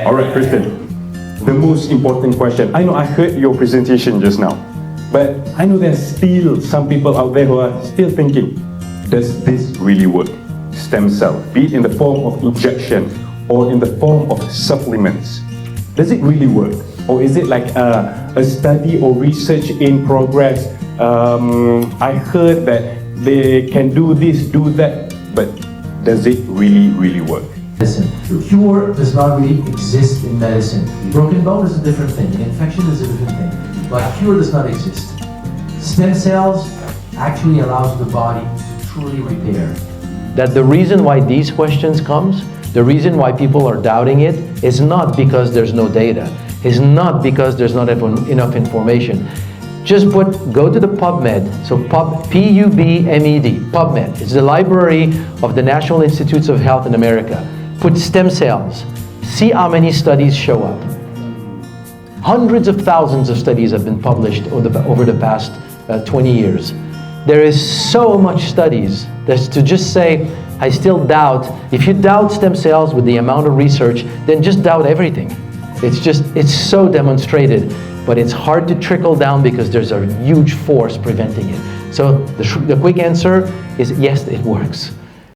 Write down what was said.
All right, Kristen, the most important question. I know I heard your presentation just now, but I know there's still some people out there who are still thinking, does this really work? Stem cell, be it in the form of injection or in the form of supplements. Does it really work? Or is it like a study or research in progress? I heard that they can do this, do that, but does it really work? Medicine. Cure does not really exist in medicine. Broken bone is a different thing. An infection is a different thing. But cure does not exist. Stem cells actually allows the body to truly repair. That the reason why these questions comes, the reason why people are doubting it, is not because there's no data. It's not because there's not enough information. Just go to the PubMed, so P-U-B-M-E-D, PubMed. It's the library of the National Institutes of Health in America. Put stem cells, see how many studies show up. Hundreds of thousands of studies have been published over the past 20 years. There is so much studies that to just say, I still doubt. If you doubt stem cells with the amount of research, then just doubt everything. It's so demonstrated, but it's hard to trickle down because there's a huge force preventing it. So the quick answer is yes, it works.